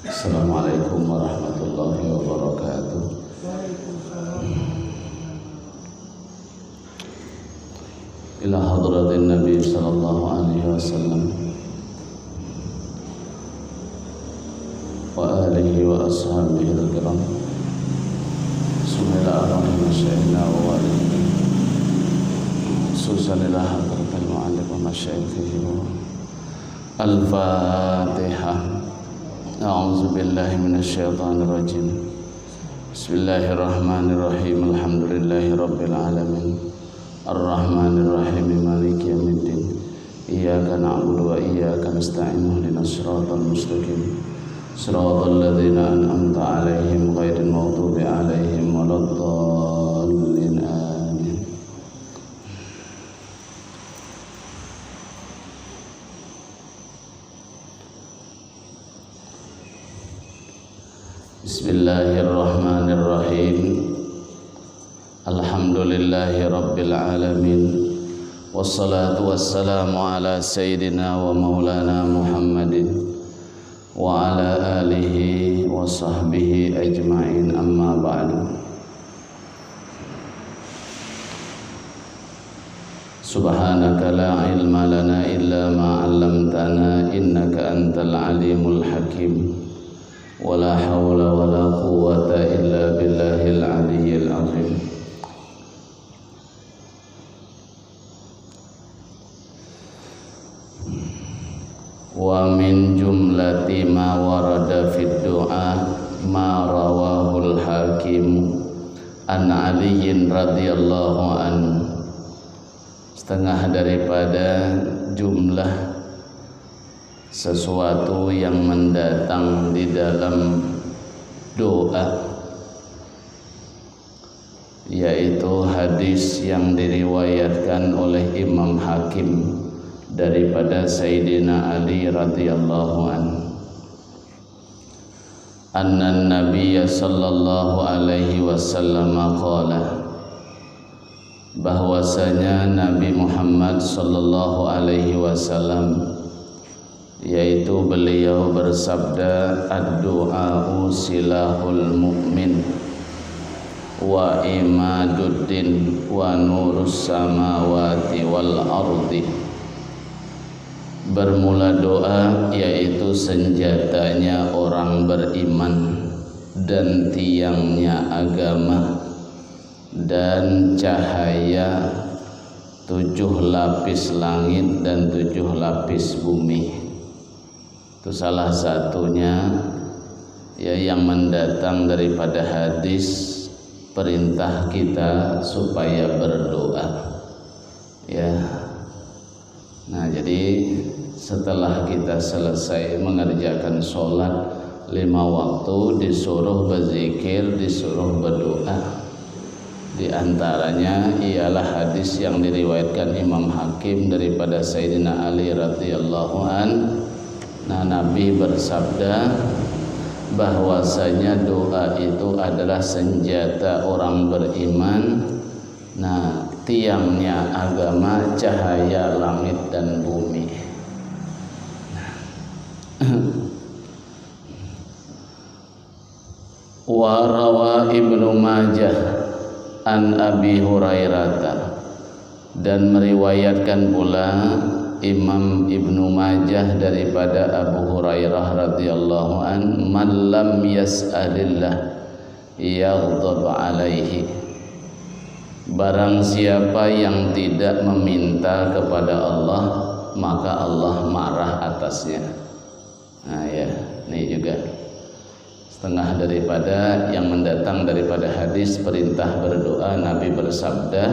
Assalamualaikum warahmatullahi wabarakatuh. Ila hadratin Nabi sallallahu alaihi wasallam wa alihi wa ashabihi al-kiram. Bismillahirrahmanirrahim. Wa walidina Susanillah hadratil mu'allim wa masyayikhihi. Al-Fatihah. A'udzu billahi minasyaitonir rajim. Bismillahirrahmanirrahim. Alhamdulillahi rabbil alamin. Ar-Rahmanir Rahim. Maliki yaumiddin. Iyyaka na'budu wa iyyaka nasta'in. Ihdinas siratal mustaqim. Siratal ladzina an'amta 'alaihim ghairil maghdubi 'alaihim waladdallin. Amin. Bismillahirrahmanirrahim. Alhamdulillahi rabbil alamin. Wassalatu wassalamu ala sayyidina wa maulana Muhammadin wa ala alihi wa sahbihi ajma'in, amma ba'du. Subhanaka la ilma lana illa ma 'allamtana innaka antal alimul hakim. Wala hawla wala quwwata illa billahil aliyyil azim. Wa min jumlati ma warada fid du'a ma rawahul hakim an aliyin radhiyallahu an. Setengah daripada jumlah sesuatu yang mendatang di dalam doa, yaitu hadis yang diriwayatkan oleh Imam Hakim daripada Sayyidina Ali radhiyallahu anhu. Anna Nabiyya sallallahu alaihi wasallam qala, bahwasanya Nabi Muhammad sallallahu alaihi wasallam, yaitu beliau bersabda, ad-du'a'u silahul mu'min wa imaduddin wa nurus samawati wal ardi. Bermula doa yaitu senjatanya orang beriman dan tiangnya agama dan cahaya 7 lapis langit dan 7 lapis bumi. Itu salah satunya ya yang mendatang daripada hadis perintah kita supaya berdoa. Ya. Nah, jadi setelah kita selesai mengerjakan sholat 5 waktu, disuruh berzikir, disuruh berdoa. Di antaranya ialah hadis yang diriwayatkan Imam Hakim daripada Sayyidina Ali radhiyallahu an. Nah, Nabi bersabda bahwasanya doa itu adalah senjata orang beriman. Nah, tiangnya agama, cahaya langit dan bumi. Wa rawa Ibnu Majah an Abi Hurairah, dan meriwayatkan pula Imam Ibnu Majah daripada Abu Hurairah radhiyallahu an, man lam yas'alillah yaghdab alaihi. Barang siapa yang tidak meminta kepada Allah, maka Allah marah atasnya. Nah ya, ini juga setengah daripada yang mendatang daripada hadis perintah berdoa. Nabi bersabda,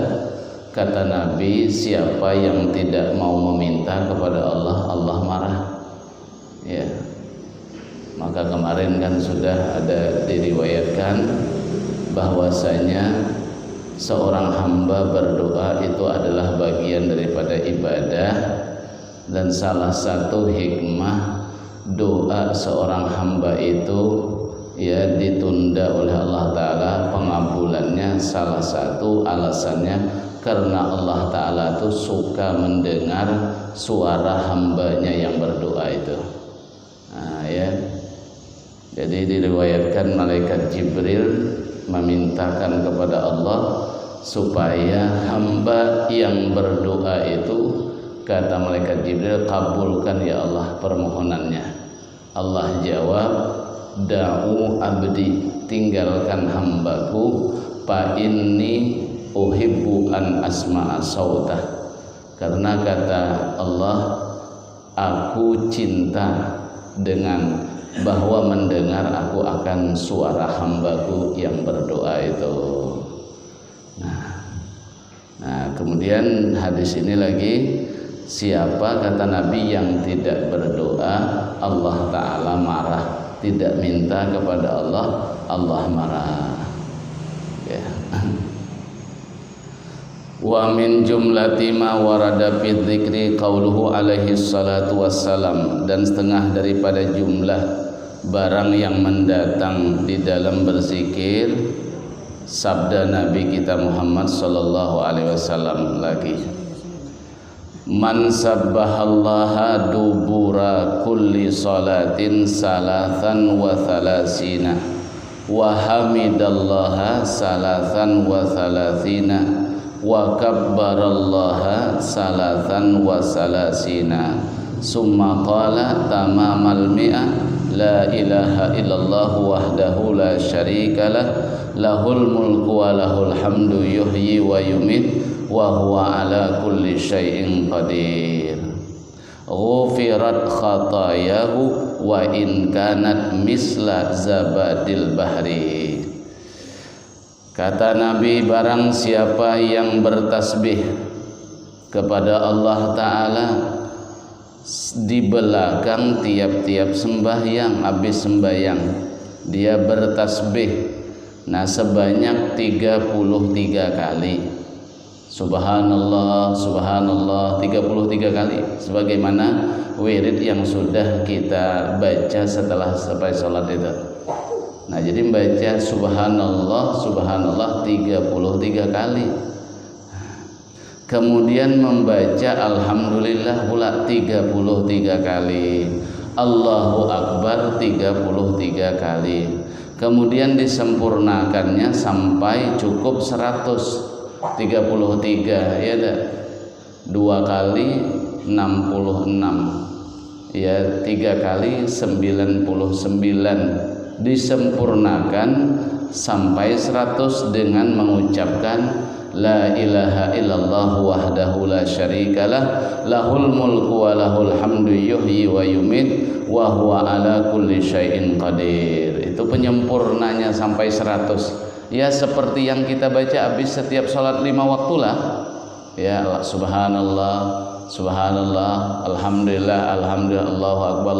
kata Nabi, siapa yang tidak mau meminta kepada Allah, Allah marah. Ya. Maka kemarin kan sudah ada diriwayatkan bahwasanya seorang hamba berdoa itu adalah bagian daripada ibadah, dan salah satu hikmah doa seorang hamba itu ya ditunda oleh Allah Ta'ala pengabulannya. Salah satu alasannya karena Allah Ta'ala itu suka mendengar suara hambanya yang berdoa itu. Nah, ya. Jadi diriwayatkan malaikat Jibril memintakan kepada Allah supaya hamba yang berdoa itu, kata malaikat Jibril, kabulkan ya Allah permohonannya. Allah jawab, da'u abdi, tinggalkan hambaku, fa inni uhibbu an asma'a sautah, karena kata Allah, aku cinta dengan bahwa mendengar aku akan suara hambaku yang berdoa itu. Nah, kemudian hadis ini lagi, siapa kata Nabi yang tidak berdoa, Allah Ta'ala marah. Tidak minta kepada Allah, Allah marah. Ya. Wa min jumlati ma warada fi dzikri qauluhu alaihi salatu wassalam, dan setengah daripada jumlah barang yang mendatang di dalam berzikir sabda Nabi kita Muhammad sallallahu alaihi wasallam lagi, man sabbahallaha dubura kulli salatin salasan wa thalathina wa hamidallaha salasan wa thalathina wa kabbarallaha salasan wa salasina summa qala tamamal mi'ah la ilaha illallah wahdahu la syarikalah lahul mulku wa lahul hamdu yuhyi wa yumit wa huwa ala kulli syai'in qadir. Ghufirat khatayahu wa in kanat misla zabadil bahri. Kata Nabi, barang siapa yang bertasbih kepada Allah Ta'ala di belakang tiap-tiap sembahyang, habis sembahyang dia bertasbih, nah sebanyak 33 kali, subhanallah subhanallah 33 kali, sebagaimana wirid yang sudah kita baca setelah selesai sholat itu. Nah, jadi membaca subhanallah subhanallah 33 kali, kemudian membaca alhamdulillah pula 33 kali, Allahu akbar 33 kali, kemudian disempurnakannya sampai cukup 133, ya dah, 2 kali 66, ya 3 kali 99, disempurnakan sampai 100 dengan mengucapkan la ilaha illallah wahdahu la syarikalah lahul mulku wa lahul hamdu yuhyi wa yumit wa huwa ala kulli syai'in qadir. Itu penyempurnanya sampai 100. Ya seperti yang kita baca habis setiap sholat 5 waktu lah. Ya subhanallah subhanallah alhamdulillah alhamdulillah Allahu akbar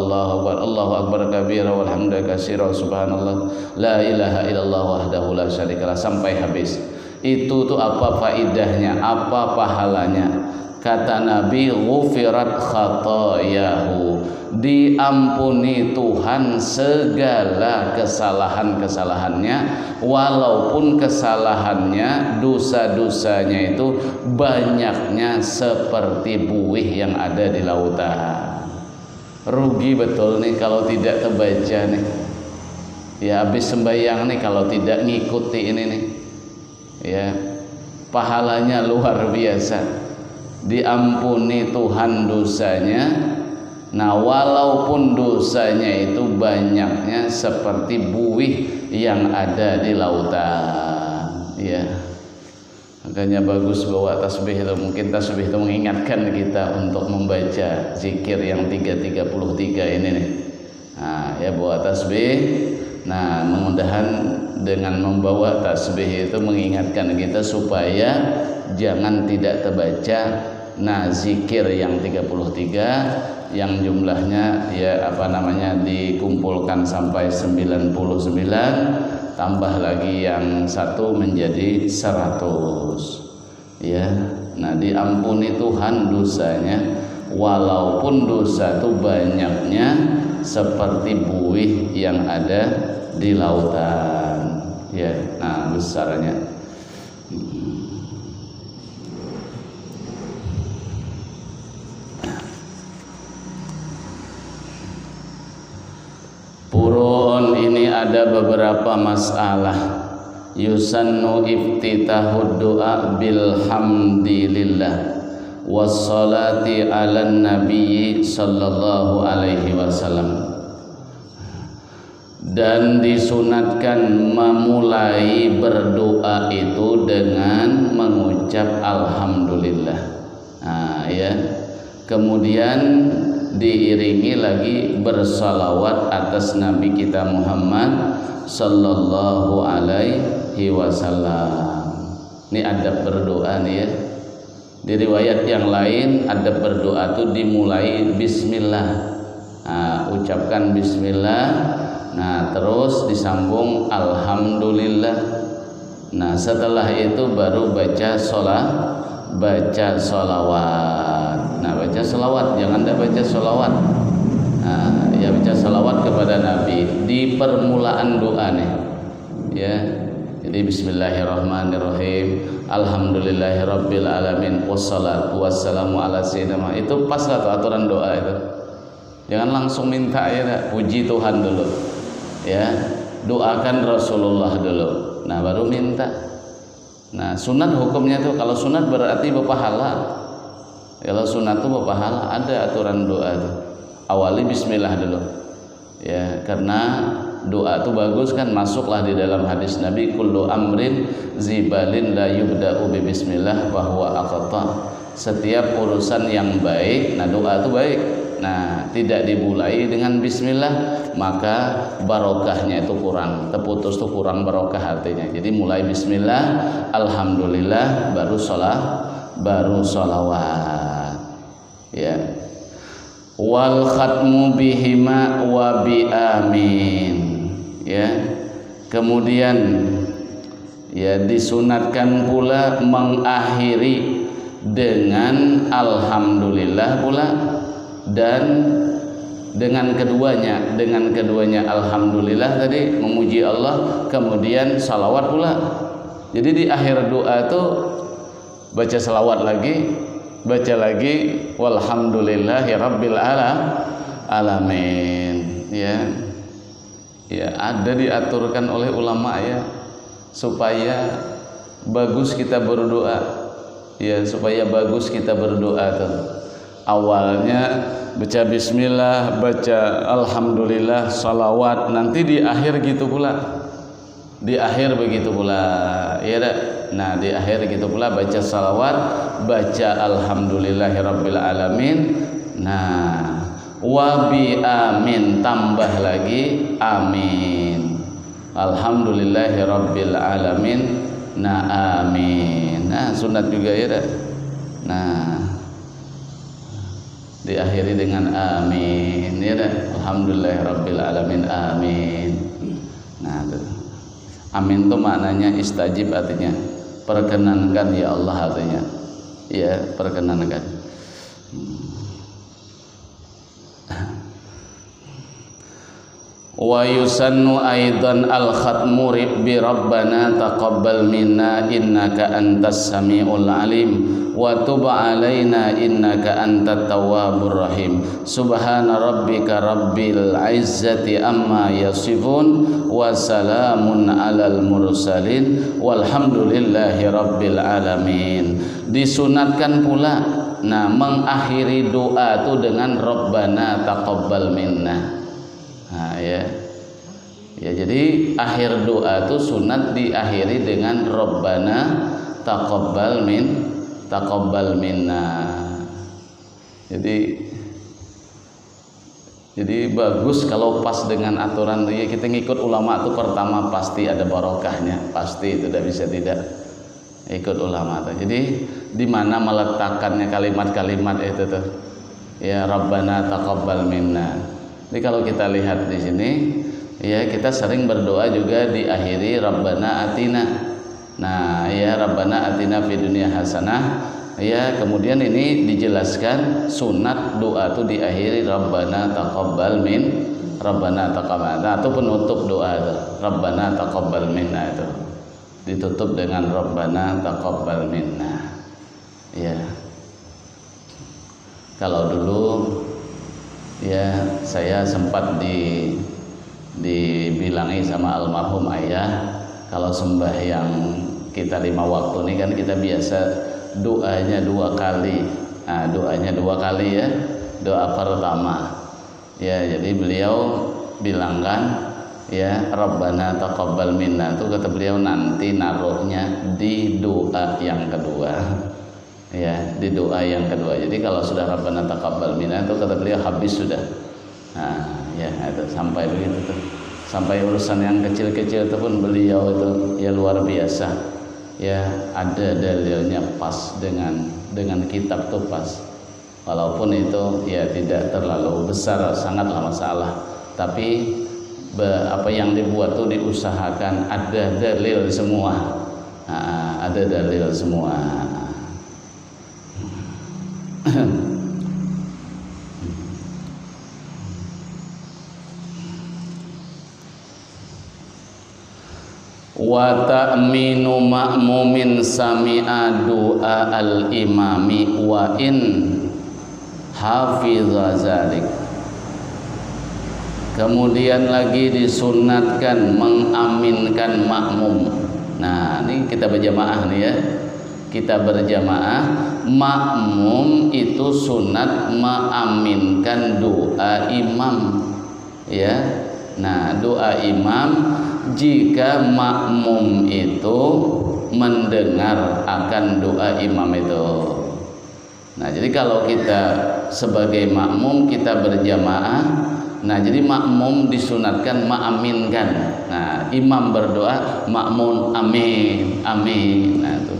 Allahu akbar kabira walhamdulillah katsira subhanallah la ilaha illallah wahdahu la syarikalah sampai habis. Itu tuh apa faidahnya, apa pahalanya? Kata Nabi, ghufirat khatayahu, diampuni Tuhan segala kesalahan-kesalahannya, walaupun kesalahannya, dosa-dosanya itu banyaknya seperti buih yang ada di lautan. Rugi betul nih kalau tidak terbaca nih. Ya habis sembahyang nih kalau tidak ngikuti ini nih. Ya, pahalanya luar biasa. Diampuni Tuhan dosanya. Nah, walaupun dosanya itu banyaknya seperti buih yang ada di lautan. Ya. Makanya bagus bawa tasbih itu. Mungkin tasbih itu mengingatkan kita untuk membaca zikir yang 333 ini nih. Nah, ya bawa tasbih. Nah, mudah-mudahan dengan membawa tasbih itu mengingatkan kita supaya jangan tidak terbaca. Nah, zikir yang 33 yang jumlahnya ya dikumpulkan sampai 99, tambah lagi yang satu menjadi 100. Ya. Nah, diampuni Tuhan dosanya walaupun dosa itu banyaknya seperti buih yang ada di lautan. Ya, nah besarnya. Purun ini ada beberapa masalah. Yusannu iftitahud du'a bilhamdilillah wassalati ala nabiyyi sallallahu alaihi wasallam. Dan disunatkan memulai berdoa itu dengan mengucap alhamdulillah. Nah, ya. Kemudian diiringi lagi bersalawat atas Nabi kita Muhammad sallallahu alaihi wasallam. Ini adab berdoa nih ya. Di riwayat yang lain adab berdoa itu dimulai bismillah. Nah, ucapkan bismillah. Nah, terus disambung alhamdulillah. Nah, setelah itu baru baca sholawat. Nah, baca sholawat, jangan tidak baca sholawat. Nah, ya baca sholawat kepada Nabi di permulaan doa nih. Ya. Jadi bismillahirrahmanirrahim. Alhamdulillahirabbil alamin wassalatu wassalamu ala sayyidina. Itu pas lah aturan doa itu. Jangan langsung minta ya, puji Tuhan dulu. Ya, doakan Rasulullah dulu. Nah, baru minta. Nah, sunat hukumnya tuh, kalau sunat berarti berpahala. Kalau sunat tuh berpahala, ada aturan doa tuh. Awali bismillah dulu. Ya, karena doa itu bagus kan, masuklah di dalam hadis Nabi, kullu amrin zibalin la yubda'u bi bismillah wa huwa aqta. Setiap urusan yang baik, nah doa itu baik. Nah, tidak dimulai dengan bismillah, maka barokahnya itu kurang, terputus itu kurang barokah artinya. Jadi mulai bismillah, alhamdulillah, baru sholawat. Ya. Wal khatmu bihima wa bi amin. Ya. Kemudian ya disunatkan pula mengakhiri dengan alhamdulillah pula, dan dengan keduanya alhamdulillah tadi memuji Allah, kemudian salawat pula. Jadi di akhir doa itu baca salawat lagi, baca lagi walhamdulillahi rabbil alamin. Ya, ya ada diaturkan oleh ulama ya, supaya bagus kita berdoa. Ya, supaya bagus kita berdoa tuh. Awalnya baca bismillah, baca alhamdulillah, salawat, nanti di akhir gitu pula. Di akhir begitu pula. Ya dah. Nah, di akhir gitu pula baca salawat, baca alhamdulillahirabbil alamin. Nah, wa bi amin, tambah lagi amin. Alhamdulillahirabbil alamin. Nah, amin. Nah, sunat juga ya dah. Nah, diakhiri dengan amin ya dah. Alhamdulillahirabbil alamin, amin. Nah, itu. Amin itu maknanya istajib, artinya perkenankan ya Allah, artinya ya perkenankan. Wa yusannu aidan al khatmu bi rabbana taqabbal minna innaka antas samiul alim wa tub alaina innaka antat tawwabur rahim. Subhana rabbika rabbil izzati amma yasifun wa salamun alal mursalin walhamdulillahi rabbil alamin. Disunatkan pula nah mengakhiri doa itu dengan rabbana taqabbal minna. Nah, ya. Ya, jadi akhir doa itu sunat diakhiri dengan rabbana taqabbal minna. Jadi bagus kalau pas dengan aturan ya, kita ngikut ulama itu pertama pasti ada barokahnya, pasti itu tidak bisa tidak ikut ulama itu. Jadi di mana meletakkannya kalimat-kalimat itu tuh, ya rabbana taqabbal minna. Jadi kalau kita lihat di sini, ya kita sering berdoa juga diakhiri rabbana atina. Nah, ya rabbana atina fid dunya hasanah. Ya, kemudian ini dijelaskan sunat doa itu diakhiri rabbana taqabbal atau penutup doa itu rabbana taqabbal minna, itu ditutup dengan rabbana taqabbal minna. Ya, kalau dulu ya saya sempat diulangi sama almarhum ayah. Kalau sembahyang kita 5 waktu ini kan kita biasa doanya 2 kali. Nah, doanya 2 kali ya. Doa pertama. Ya, jadi beliau bilangkan ya Rabbana taqabbal minna, itu kata beliau nanti naruhnya di doa yang kedua. Ya, di doa yang kedua. Jadi kalau sudah Rabbana taqabbal minna itu kata beliau habis sudah. Nah, ya itu sampai begitu tuh. Sampai urusan yang kecil-kecil itu pun beliau itu ya luar biasa. Ya, ada dalilnya pas dengan kitab tuh pas. Walaupun itu ya tidak terlalu besar, sangatlah masalah. Tapi apa yang dibuat tuh diusahakan ada dalil semua. Nah, ada dalil semua. Wa ta'minu ma'mumin sami'a du'a al-imami wa in hafidha zalik. Kemudian lagi disunatkan mengaminkan makmum. Nah, ini kita berjamaah nih ya. Kita berjamaah, makmum itu sunat mengaminkan doa imam. Ya. Nah, doa imam jika makmum itu mendengar akan doa imam itu. Nah, jadi kalau kita sebagai makmum kita berjamaah, nah jadi makmum disunatkan mengaminkan. Nah, imam berdoa, makmum amin, amin. Nah, itu.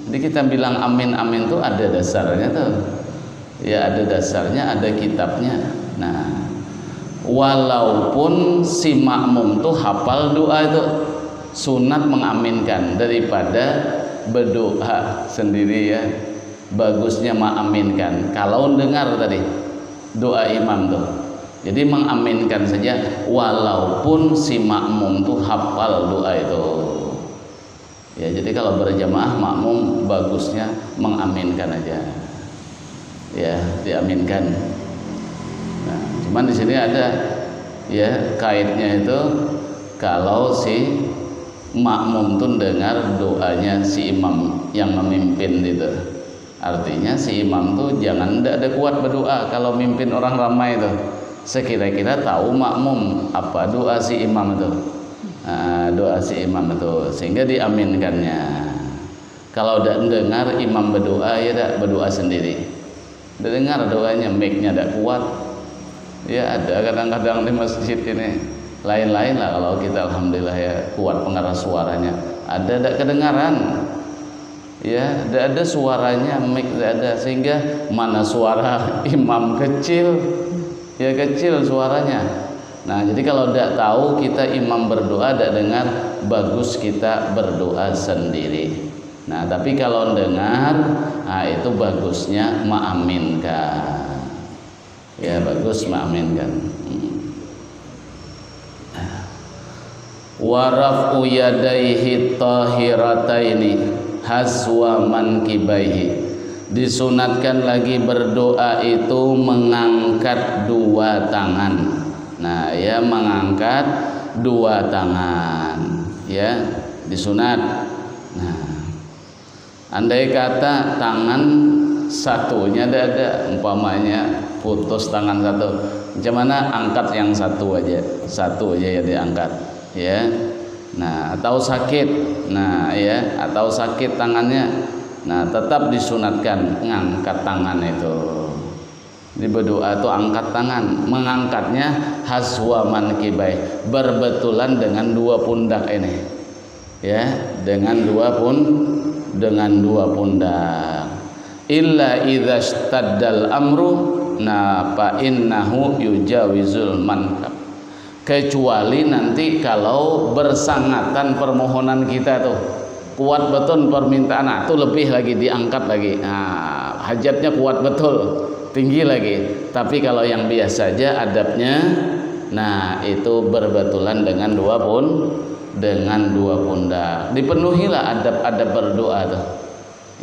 Jadi kita bilang amin, amin itu ada dasarnya tuh. Ya, ada dasarnya, ada kitabnya. Nah, walaupun si makmum tuh hafal doa itu, sunat mengaminkan daripada berdoa sendiri ya. Bagusnya mengaminkan kalau dengar tadi doa imam tuh. Jadi mengaminkan saja walaupun si makmum tuh hafal doa itu. Ya, jadi kalau berjamaah makmum bagusnya mengaminkan aja. Ya, diaminkan. Nah, cuman di sini ada ya kaidnya itu kalau si makmum tuh dengar doanya si imam yang memimpin itu. Artinya si imam tuh jangan ada kuat berdoa kalau mimpin orang ramai itu. Sekira-kira tahu makmum apa doa si imam itu. Nah, doa si imam itu sehingga diaminkannya. Kalau udah dengar imam berdoa ya dak berdoa sendiri. Dengar doanya mic-nya dak kuat. Ya ada kadang-kadang di masjid ini lain-lain lah kalau kita alhamdulillah ya kuat pengeras suaranya. Ada dak kedengaran. Ya, tidak ada suaranya, mic tidak ada, sehingga mana suara imam kecil, ya kecil suaranya. Nah, jadi kalau tidak tahu kita imam berdoa tidak dengar, bagus kita berdoa sendiri. Nah, tapi kalau dengar, nah itu bagusnya mengaminkan. Ya, bagus mengaminkan. Wa raf'u yadaihi tahirataini haswa mankibaihi, disunatkan lagi berdoa itu mengangkat 2 tangan. Nah, ya mengangkat 2 tangan ya disunat. Nah, andai kata tangan satunya ada umpamanya putus tangan satu, macam mana angkat yang satu aja ya diangkat ya. Nah, atau sakit, nah ya, atau sakit tangannya, nah tetap disunatkan ngangkat tangan itu. Di berdoa itu angkat tangan, mengangkatnya haswa mankibai, berbetulan dengan 2 pundak ini, ya, dengan dua pundak. Illa idza staddal amru, nah fa innahu yujawizul mankab. Kecuali nanti kalau bersangatan permohonan kita tuh kuat betul permintaan, nah, itu lebih lagi diangkat lagi. Nah, hajatnya kuat betul, tinggi lagi. Tapi kalau yang biasa aja adabnya, nah itu berbetulan dengan dua pundak. Dipenuhilah adab-adab berdoa tuh.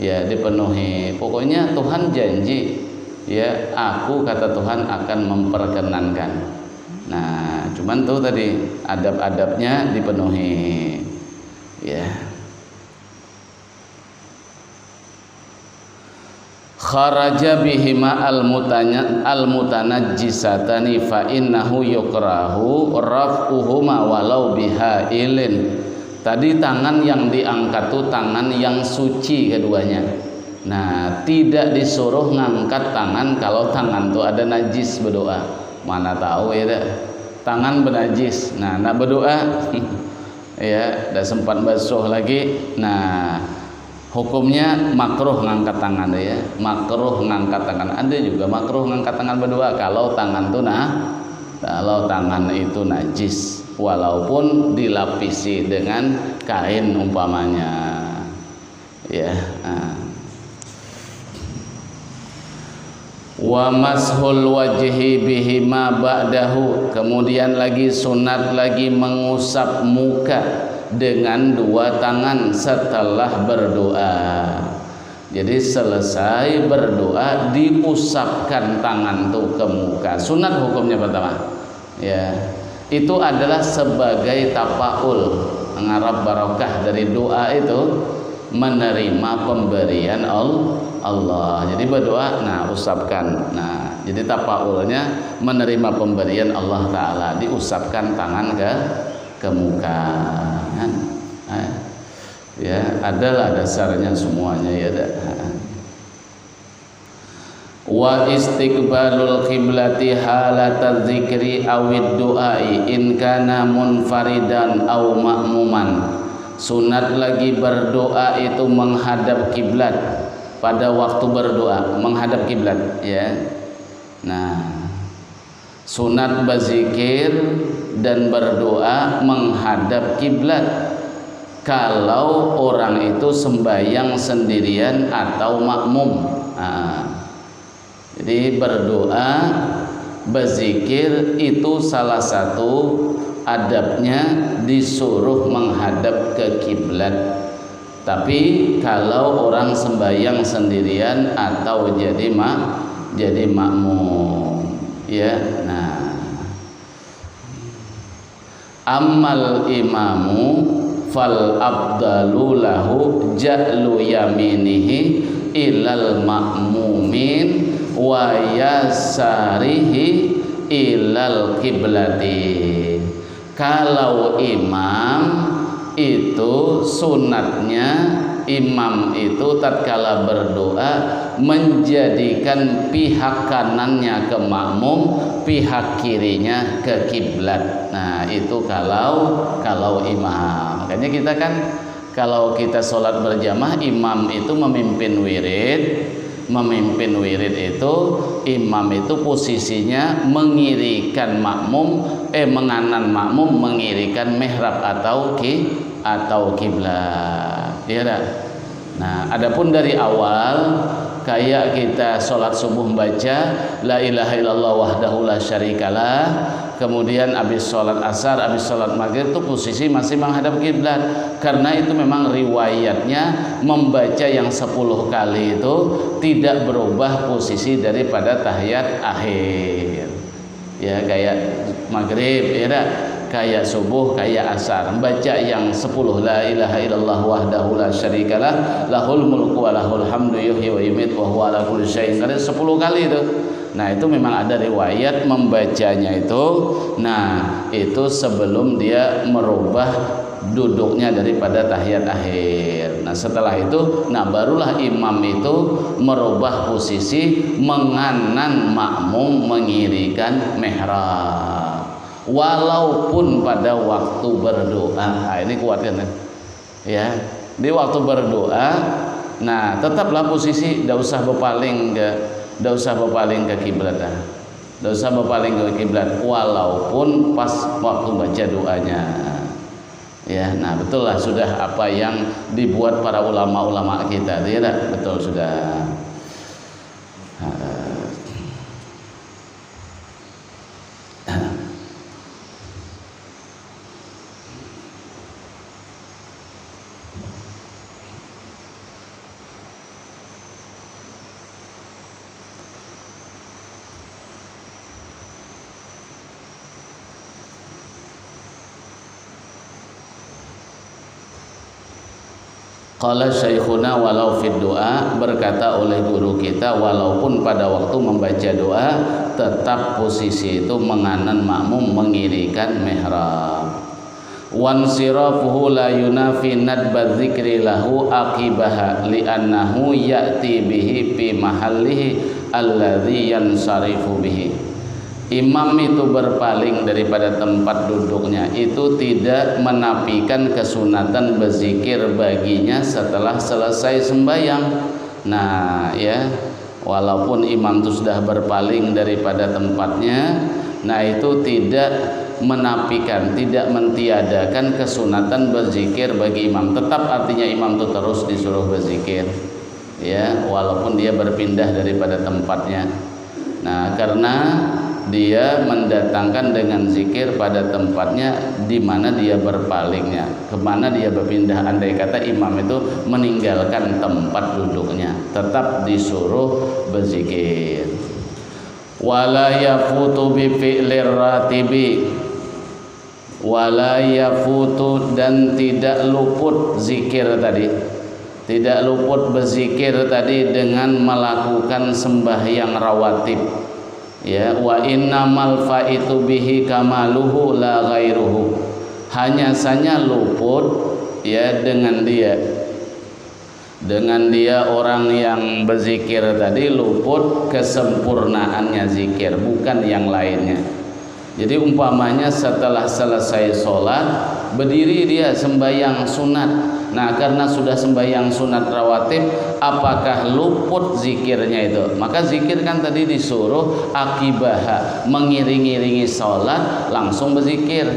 Ya, dipenuhi. Pokoknya Tuhan janji, ya, aku kata Tuhan akan memperkenankan. Nah, cuman tuh tadi adab-adabnya dipenuhi, ya. Kharaja bihima al-mutanajjisatani fa innahu yukrahu raf'uhuma walau bihailin. Tadi tangan yang diangkat tuh tangan yang suci keduanya. Nah, tidak disuruh ngangkat tangan kalau tangan tuh ada najis berdoa. Mana tahu ya, tangan bernajis. Nah, nak berdoa ya, dah sempat basuh lagi. Nah, hukumnya makruh ngangkat tangan ya, makruh ngangkat tangan. Ada juga makruh ngangkat tangan berdoa kalau tangan tuh kalau tangan itu najis, walaupun dilapisi dengan kain umpamanya, ya. Wa mashul wajhi bihima ba'dahu, kemudian lagi sunat lagi mengusap muka dengan dua tangan setelah berdoa. Jadi selesai berdoa diusapkan tangan tuh ke muka. Sunat hukumnya pertama, ya, itu adalah sebagai tapaul, mengharap barokah dari doa itu, menerima pemberian Allah. Jadi berdoa, nah usapkan. Nah, jadi tapaulnya menerima pemberian Allah Ta'ala, diusapkan tangan ke muka. Ya, adalah dasarnya semuanya ya. Wa istiqbalul qiblati halatadz dzikri awid du'ai in kana munfaridan aw ma'muman. Sunat lagi berdoa itu menghadap kiblat pada waktu berdoa, menghadap kiblat, ya. Nah, sunat berzikir dan berdoa menghadap kiblat kalau orang itu sembahyang sendirian atau makmum. Nah, jadi berdoa, berzikir itu salah satu adabnya disuruh menghadap ke kiblat. Tapi kalau orang sembahyang sendirian atau jadi makmum, ya. Nah, ammal imamu fal abdalu lahu ja'lu yaminihi ilal ma'mumin wa yasarihi ilal kiblati. Kalau imam itu sunatnya, imam itu tatkala berdoa menjadikan pihak kanannya ke makmum, pihak kirinya ke kiblat. Nah, itu kalau imam. Makanya kita kan kalau kita sholat berjamaah, imam itu memimpin wirid itu, imam itu posisinya mengirikan makmum, menganan makmum, mengirikan mihrab atau kiblat, ya dah. Nah, adapun dari awal kayak kita sholat subuh baca la ilaha illallah wahdahu la syarikalah, kemudian habis sholat asar, habis sholat maghrib itu posisi masih menghadap kiblat, karena itu memang riwayatnya membaca yang 10 kali itu tidak berubah posisi daripada tahiyat akhir, ya, kayak maghrib, ya dah, kayak subuh, kayak asar, baca yang 10 la ilaha illallah wahdahu la syarikalah lahul mulku wa lahul hamdu yuhyi wa yumiit wa huwa ala kulli syai'in qadir 10 kali itu. Nah, itu memang ada riwayat membacanya itu. Nah, itu sebelum dia merubah duduknya daripada tahiyat akhir. Nah, setelah itu, nah barulah imam itu merubah posisi menganan makmum, mengirikan mihrab, walaupun pada waktu berdoa. Nah, ini kuatkan ya, di waktu berdoa, nah tetaplah posisi, tidak usah berpaling ke kiblat, tidak usah berpaling ke kiblat, walaupun pas waktu baca doanya, ya. Nah, betul lah sudah apa yang dibuat para ulama-ulama kita, tidak betul sudah. Qala syekhuna walau fid doa, berkata oleh guru kita walaupun pada waktu membaca doa tetap posisi itu menganan makmum mengirikan mihrab. Wansirafuhu la yunafi nadba dzikri lahu aqibaha li'annahu ya'ti bihi fi mahallihi alladzi yansarifu bihi. Imam itu berpaling daripada tempat duduknya itu tidak menafikan kesunatan berzikir baginya setelah selesai sembahyang. Nah ya, walaupun imam itu sudah berpaling daripada tempatnya, nah itu tidak menafikan, tidak mentiadakan kesunatan berzikir bagi imam. Tetap artinya imam itu terus disuruh berzikir ya, walaupun dia berpindah daripada tempatnya. Nah karena dia mendatangkan dengan zikir pada tempatnya di mana dia berpalingnya, kemana dia berpindah. Andai kata imam itu meninggalkan tempat duduknya, tetap disuruh berzikir. Wala yafutu bi fi'lir ratibi, wala yafutu, dan tidak luput zikir tadi, tidak luput berzikir tadi dengan melakukan sembahyang rawatib. Ya, wa innamal faitu bihi kamaluhu la ghairuhu, hanya saja luput ya dengan dia orang yang berzikir tadi luput kesempurnaannya zikir, bukan yang lainnya. Jadi umpamanya setelah selesai sholat berdiri dia sembahyang sunat. Nah karena sudah sembahyang sunat rawatib, apakah luput zikirnya itu? Maka zikir kan tadi disuruh akibah, mengiring-iringi sholat langsung berzikir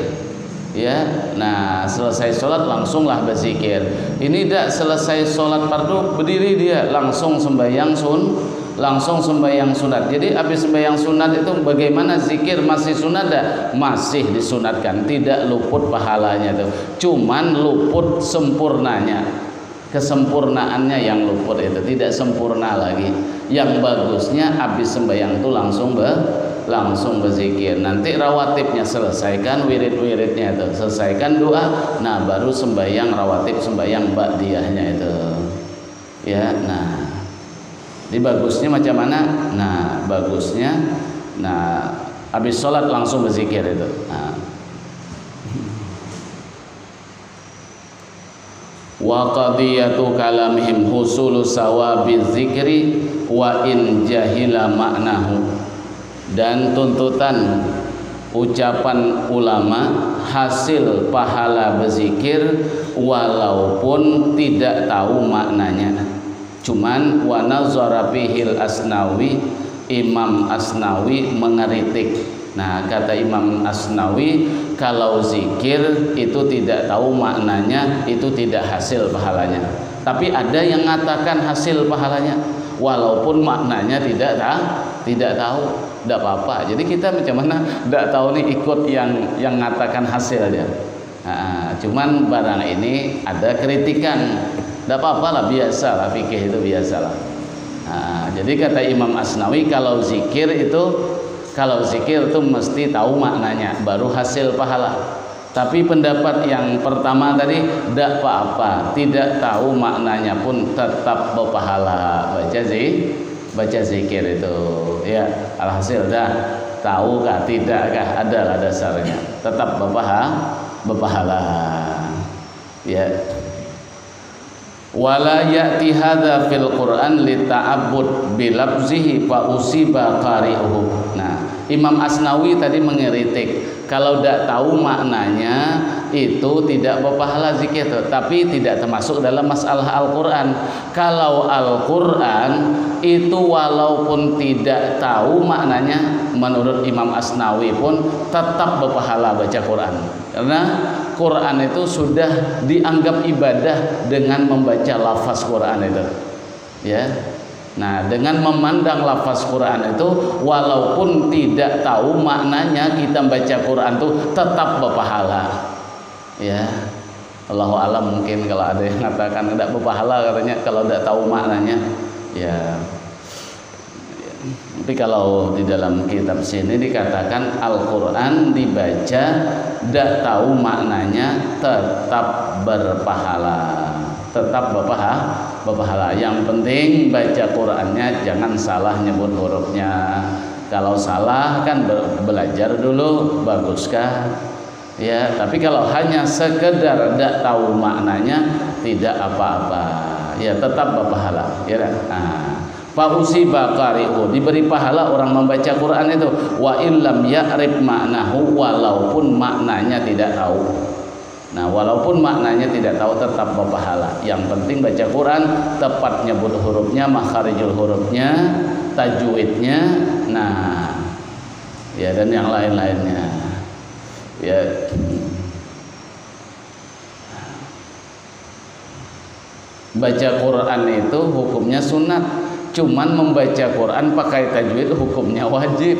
ya. Nah selesai sholat langsunglah berzikir. Ini tidak selesai sholat fardu berdiri dia langsung sembahyang sunat. Jadi habis sembahyang sunat itu bagaimana zikir, masih sunat dah? Masih disunatkan, tidak luput pahalanya tuh. Cuman luput sempurnanya, kesempurnaannya yang luput itu, tidak sempurna lagi. Yang bagusnya habis sembahyang itu langsung berzikir. Nanti rawatibnya selesaikan, wirid-wiridnya itu selesaikan doa, nah baru sembahyang rawatib, sembahyang ba'diyahnya itu ya. Nah di bagusnya macam mana? Nah bagusnya, nah habis sholat langsung berzikir itu. Nah. Wa qadiyatu kalamihim husulu sawabi zikri wa in jahila maknahu, dan tuntutan ucapan ulama hasil pahala berzikir walaupun tidak tahu maknanya. Cuman wa nazara bihil Asnawi, Imam Asnawi mengeritik. Nah kata Imam Asnawi, kalau zikir itu tidak tahu maknanya itu tidak hasil pahalanya. Tapi ada yang mengatakan hasil pahalanya walaupun maknanya tidak tahu, tidak apa-apa. Jadi kita macam mana tidak tahu nih, ikut yang mengatakan hasil aja. Nah, cuman barang ini ada kritikan. Tidak apa-apa lah, biasa lah, fikih itu biasa lah. Nah, jadi kata Imam Asnawi kalau zikir itu mesti tahu maknanya baru hasil pahala. Tapi pendapat yang pertama tadi tidak apa-apa, tidak tahu maknanya pun tetap berpahala baca zikir itu ya. Alhasil dah tahu kah tidakkah adalah dasarnya tetap berpahala ya. Wala ya'ti hadza fil Qur'an li ta'abbud bi lafzihi fa usiba qari'uhu. Nah, Imam Asnawi tadi mengeritik kalau tidak tahu maknanya itu tidak berpahala zikir itu, tapi tidak termasuk dalam masalah Al-Qur'an. Kalau Al-Qur'an itu walaupun tidak tahu maknanya menurut Imam Asnawi pun tetap berpahala baca Qur'an. Karena Quran itu sudah dianggap ibadah dengan membaca lafaz Quran itu ya. Nah dengan memandang lafaz Quran itu walaupun tidak tahu maknanya kita baca Quran itu tetap berpahala ya. Allahu alam, mungkin kalau ada yang mengatakan tidak berpahala katanya kalau tidak tahu maknanya ya. Tapi kalau di dalam kitab sini dikatakan Al-Quran dibaca tidak tahu maknanya tetap berpahala tetap berpahala. Yang penting baca Qur'annya jangan salah nyebut hurufnya. Kalau salah kan belajar dulu, baguskah? Ya, tapi kalau hanya sekedar tidak tahu maknanya tidak apa-apa. Ya, tetap berpahala. Ya, Fausiba qari'u, diberi pahala orang membaca Quran itu, wa illam ya'rif maknahu, walaupun maknanya tidak tahu. Nah, walaupun maknanya tidak tahu tetap berpahala. Yang penting baca Quran tepat nyebut hurufnya, makharijul hurufnya, tajwidnya, nah, ya, dan yang lain-lainnya. Ya. Baca Quran itu hukumnya sunat. Cuman membaca Quran pakai tajwid hukumnya wajib.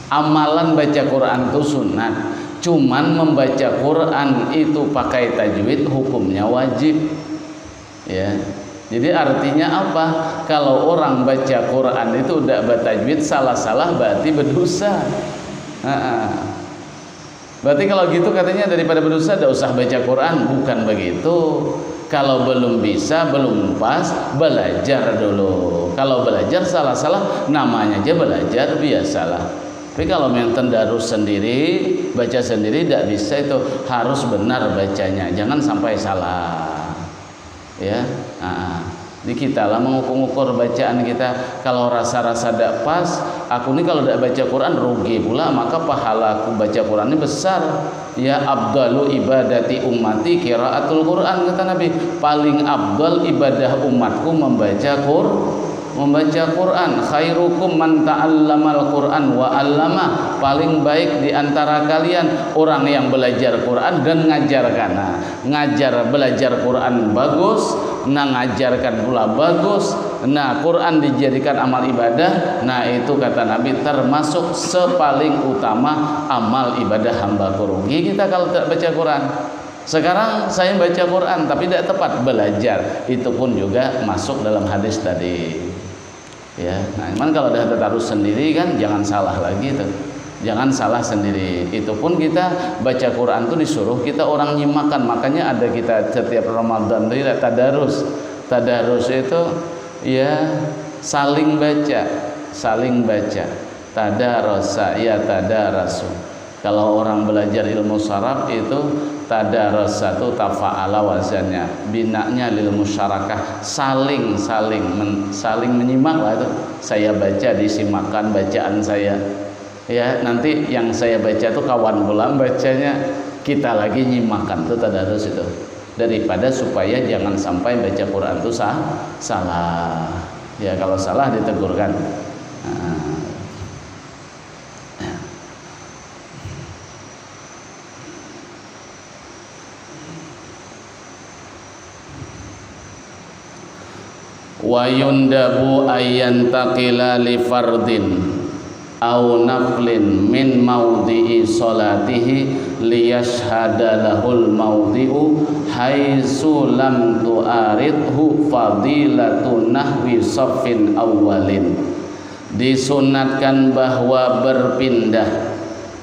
Amalan baca Quran itu sunat. Cuman membaca Quran itu pakai tajwid hukumnya wajib. Ya. Jadi artinya apa? Kalau orang baca Quran itu udah bertajwid salah-salah berarti berdosa. Berarti kalau gitu katanya daripada berdosa tidak usah baca Quran. Bukan begitu. Kalau belum bisa, belum pas, belajar dulu. Kalau belajar salah-salah, namanya aja belajar, biasalah. Tapi kalau yang tadarus sendiri, baca sendiri tidak bisa, itu harus benar bacanya, jangan sampai salah. Ya, di kita lah mengukur bacaan kita. Kalau rasa-rasa tidak pas, aku ini kalau tidak baca Quran rugi pula, maka pahala aku baca Quran ini besar. Ya, abdalu ibadati ummati qiraatul Quran, kata Nabi. Paling abdal ibadah umatku membaca Quran. Khairukum man ta'allamal Quran wa 'allama. Paling baik di antara kalian orang yang belajar Quran dan ngajarkan. Belajar Quran bagus, ngajarkan pula bagus. Quran dijadikan amal ibadah. Itu kata Nabi termasuk sepaling utama amal ibadah hamba. Rugi kita kalau tidak baca Quran. Sekarang saya baca Quran tapi tidak tepat belajar, itu pun juga masuk dalam hadis tadi. Ya, cuman kalau dah tadarus sendiri kan jangan salah lagi tuh. Jangan salah sendiri. Itu pun kita baca Quran tuh disuruh kita orang nyimakan. Makanya ada kita setiap Ramadan itu tadarus. Tadarus itu ya saling baca. Tadarasa ya tadarasu. Kalau orang belajar ilmu syaraf itu tadarasa itu tafa'ala wazannya, binanya lil musyarakah, saling menyimak lah itu. Saya baca disimakkan bacaan saya. Ya, nanti yang saya baca itu kawan pula bacanya, kita lagi nyimakkan itu tadarus itu. Daripada supaya jangan sampai baca Quran itu salah. Ya, kalau salah ditegurkan. Wa yundabu ayyantaqila li fardin aw naflin min maudhi'i salatihi liyashhada lahul maudhi'u haitsu lam tu'aridhu fadilatu nahwi saffin awwalin. Disunatkan bahwa berpindah,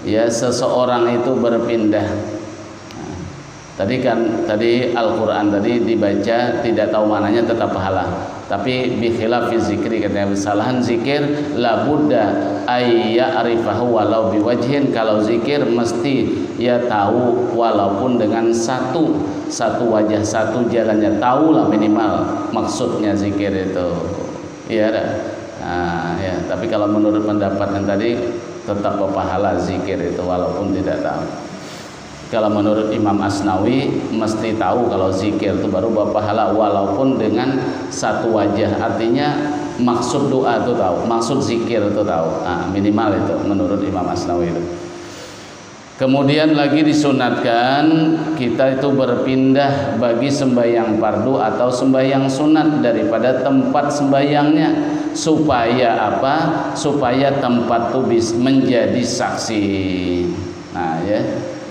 ya, seseorang itu berpindah. Tadi Al-Quran tadi dibaca tidak tahu maknanya tetap pahala. Tapi bi khilafi zikri, katanya kesalahan zikir la budda ayya'rifahu walau biwajhin. Kalau zikir mesti ya tahu walaupun dengan satu wajah, satu jalannya, tahulah minimal maksudnya zikir itu. Iya dah. Ya, tapi kalau menurut pendapat yang tadi tetap berpahala zikir itu walaupun tidak tahu. Kalau menurut Imam Asnawi mesti tahu kalau zikir itu baru berpahala walaupun dengan satu wajah. Artinya maksud doa itu tahu, maksud zikir itu tahu. Minimal itu menurut Imam Asnawi itu. Kemudian lagi disunatkan kita itu berpindah bagi sembahyang fardu atau sembahyang sunat daripada tempat sembahyangnya. Supaya apa? Supaya tempat itu bisa menjadi saksi. Ya.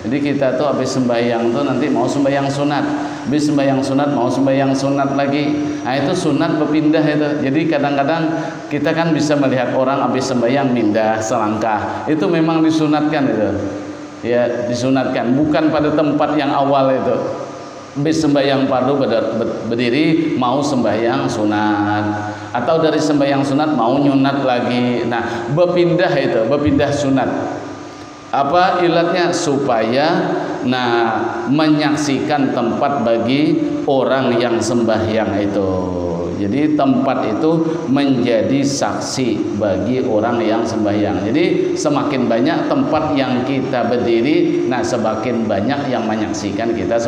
Jadi kita tuh habis sembahyang tuh nanti mau sembahyang sunat, habis sembahyang sunat mau sembahyang sunat lagi. Itu sunat berpindah itu. Jadi kadang-kadang kita kan bisa melihat orang habis sembahyang pindah selangkah. Itu memang disunatkan itu. Ya, disunatkan bukan pada tempat yang awal itu. habis sembahyang fardu berdiri mau sembahyang sunat, atau dari sembahyang sunat mau nyunat lagi. Nah, berpindah sunat. Apa ilatnya? Supaya menyaksikan tempat bagi orang yang sembahyang itu. Jadi tempat itu menjadi saksi bagi orang yang sembahyang. Jadi semakin banyak tempat yang kita berdiri, semakin banyak yang menyaksikan kita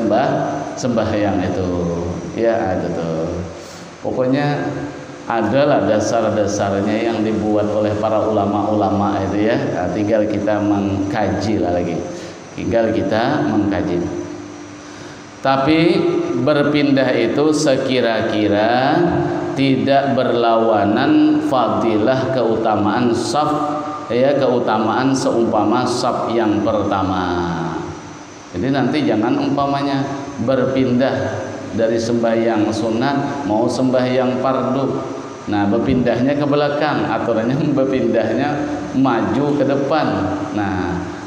sembahyang itu. Ya, itu tuh. Pokoknya adalah dasar-dasarnya yang dibuat oleh para ulama-ulama itu ya. Tinggal kita mengkaji lagi. Tapi berpindah itu sekira-kira tidak berlawanan fadilah keutamaan saf, keutamaan seumpama saf yang pertama. Jadi nanti jangan umpamanya berpindah dari sembahyang sunat mau sembahyang fardu. Berpindahnya ke belakang, aturannya berpindahnya maju ke depan.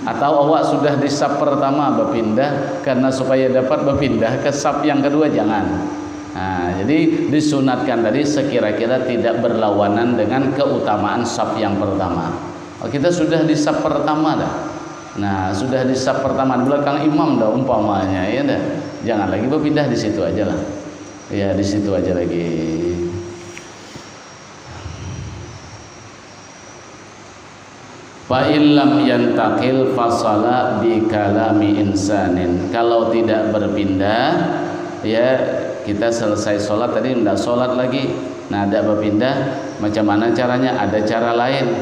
Atau awak sudah di saf pertama berpindah karena supaya dapat berpindah ke saf yang kedua, jangan. Jadi disunatkan tadi sekira-kira tidak berlawanan dengan keutamaan saf yang pertama. Kita sudah di saf pertama dah. Sudah di saf pertama di belakang imam dah umpamanya, ya dah. Jangan lagi berpindah, di situ aja lah. Ya, di situ aja lagi. Fa illam yantakil fasala bi kalami insanin. Kalau tidak berpindah, ya kita selesai sholat tadi tidak sholat lagi. Ada berpindah, macam mana caranya? Ada cara lain.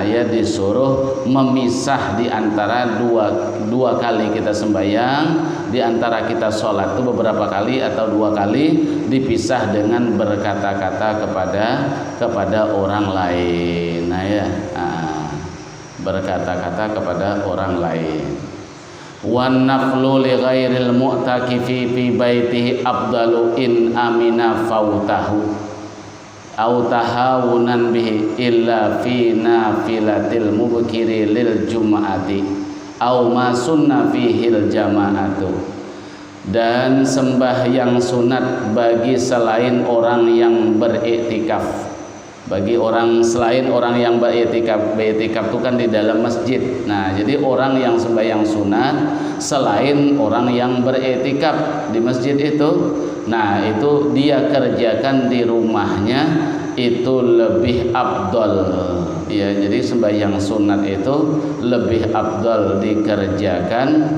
Ya disuruh memisah di antara dua kali kita sembahyang, di antara kita sholat itu beberapa kali atau 2 kali, dipisah dengan berkata-kata kepada orang lain. Berkata-kata kepada orang lain. Wan naflu li ghairil mu'takifi fi baitihi afdalu in amina fautahu au tahawunan bihi illa fi nafilatil mubkiri lil jum'ati au ma sunna fihil jama'atu. Dan sembahyang sunat bagi selain orang yang beriktikaf. Bagi orang selain orang yang beriktikaf itu kan di dalam masjid. Jadi orang yang sembahyang sunat selain orang yang beriktikaf di masjid itu, itu dia kerjakan di rumahnya itu lebih afdal. Ya, jadi sembahyang sunat itu lebih afdal dikerjakan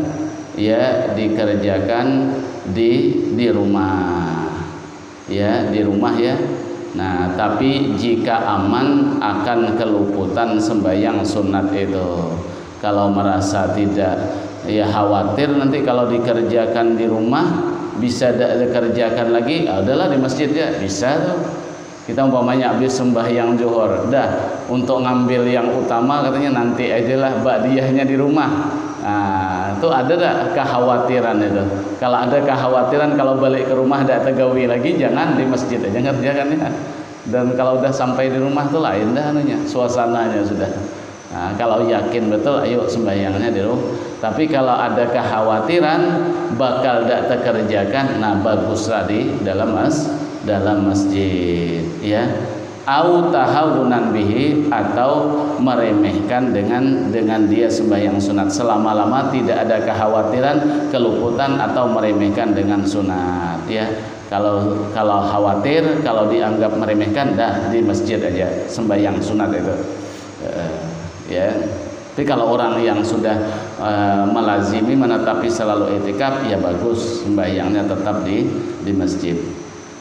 di rumah. Ya, di rumah ya. Tapi jika aman akan keluputan sembahyang sunat itu. Kalau merasa tidak, ya khawatir nanti kalau dikerjakan di rumah bisa dikerjakan lagi, adalah di masjid ya bisa tuh. Kita umpamanya habis sembahyang zuhur, untuk ngambil yang utama katanya nanti ajalah ba'diyahnya di rumah. Itu ada dah kekhawatiran itu. Kalau ada kekhawatiran kalau balik ke rumah tidak tegawi lagi, jangan di masjid aja ngerjakan ya. Dan kalau udah sampai di rumah tuh lain dah suasananya sudah. Kalau yakin betul, ayo sembahyangnya di rumah. Tapi kalau ada kekhawatiran bakal tidak terkerjakan, baguslah di dalam masjid, ya. Au tahawunan bihi, atau meremehkan dengan dia sembahyang sunat, selama-lama tidak ada kekhawatiran keluputan atau meremehkan dengan sunat, ya. Kalau khawatir, kalau dianggap meremehkan, di masjid aja sembahyang sunat itu, ya. Tapi kalau orang yang sudah melazimi menetapi selalu i'tikaf, ya bagus sembahyangnya tetap di masjid.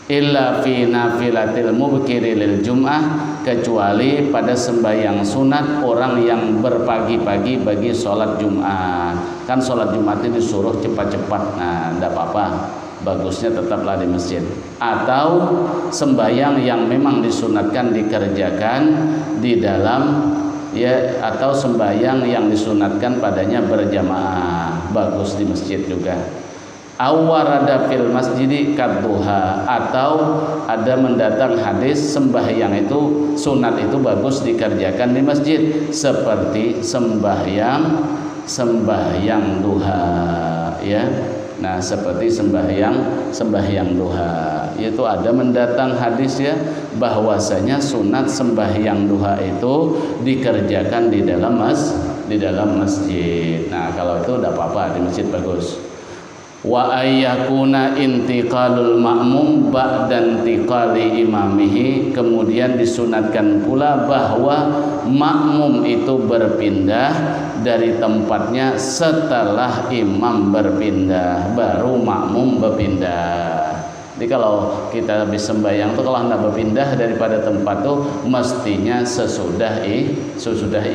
Illa fi nafilatil mubkiri lil jum'ah, kecuali pada sembahyang sunat orang yang berpagi-pagi bagi sholat Jumat. Kan sholat Jumat ini disuruh cepat-cepat, tidak apa-apa, bagusnya tetaplah di masjid. Atau sembahyang yang memang disunatkan dikerjakan di dalam, ya, atau sembahyang yang disunatkan padanya berjamaah, bagus di masjid juga. Awarada fil masjidi kadduha, atau ada mendatang hadis sembahyang itu sunat itu bagus dikerjakan di masjid, seperti sembahyang duha, ya. Nah, seperti sembahyang duha, yaitu ada mendatang hadis ya bahwasanya sunat sembahyang duha itu dikerjakan di dalam masjid. Nah, kalau itu udah apa-apa di masjid bagus. Wa ayyakuna intiqalul ma'mum ba'dan intiqali imamihi, kemudian disunatkan pula bahwa makmum itu berpindah dari tempatnya setelah imam berpindah, baru makmum berpindah. Jadi kalau kita habis sembahyang tuh kalau hendak berpindah daripada tempat tuh mestinya sesudah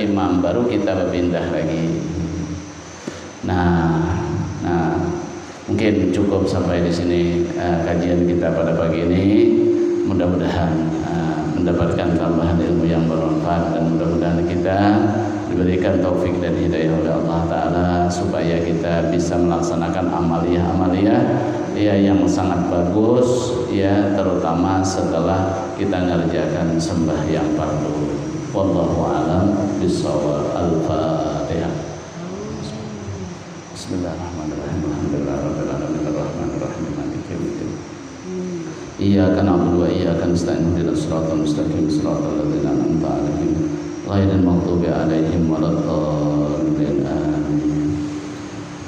imam baru kita berpindah lagi. Nah mungkin cukup sampai di sini kajian kita pada pagi ini. Mudah-mudahan mendapatkan tambahan ilmu yang bermanfaat, dan mudah-mudahan kita diberikan taufik dan hidayah oleh Allah Ta'ala supaya kita bisa melaksanakan amaliyah ya yang sangat bagus ya, terutama setelah kita mengerjakan sembahyang fardu. Wallahu a'lam bishawab. Al-Fatihah. Bismillahirrahmanirrahim. Alhamdulillahirabbil alamin arrahmanir rahim maliki yaumiddin. Iyyaka na'budu wa iyyaka nasta'in ihdinas siratal mustaqim siratal ladzina an'amta 'alaihim ghairil maghdubi 'alaihim waladdallin.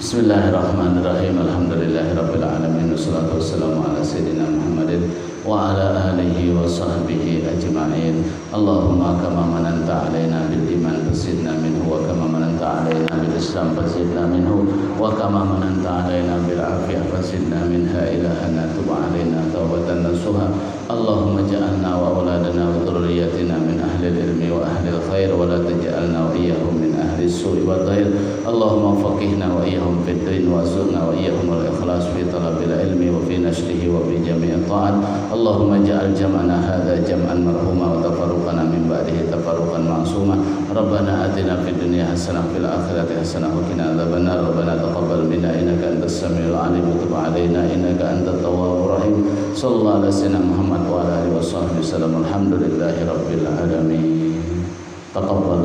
Bismillahirrahmanirrahim. Alhamdulillahirabbil alamin wassalatu wassalamu ala sayyidina Muhammadin wa ala alihi wa sahbihi ajma'in. Allahumma kama mananta 'alaina bil iman fasidna minhu, wa kama mananta 'alaina bil islam fasidna minhu, wa kama mananta 'alaina bil afiyah fasidna minha. Ilahana tub 'alaina taubatan nasuha. Allahumma ja'alna wa auladana wa dhurriyyatina min ahli ilmi wa ahli khair, wa la taj'alna wa iyyahum min ahli su'i wa dhair. Allahumma faqihna wa iyyahum fid din, wa azurna wa iyyahum al ikhlas fi talabil ilmi wa fi nashrihi wa fi jami'i ta'at. Allahumma ja'al jam'ana hadha jam'an marhuma wa tafarruqana min ba'dihi tafarruqan ma'suma. Rabbana atina fid dunya hasanah fil akhirati hasanah wa qina adzabannar. Rabbana taqabbal minna innaka antas samiul alim wa tub 'alaina innaka antat tawwabur rahim. Sallallahu alaihi wasallam Muhammad wa ala alihi washabbihi wasallam. Alhamdulillahi rabbil alamin. Taqabbal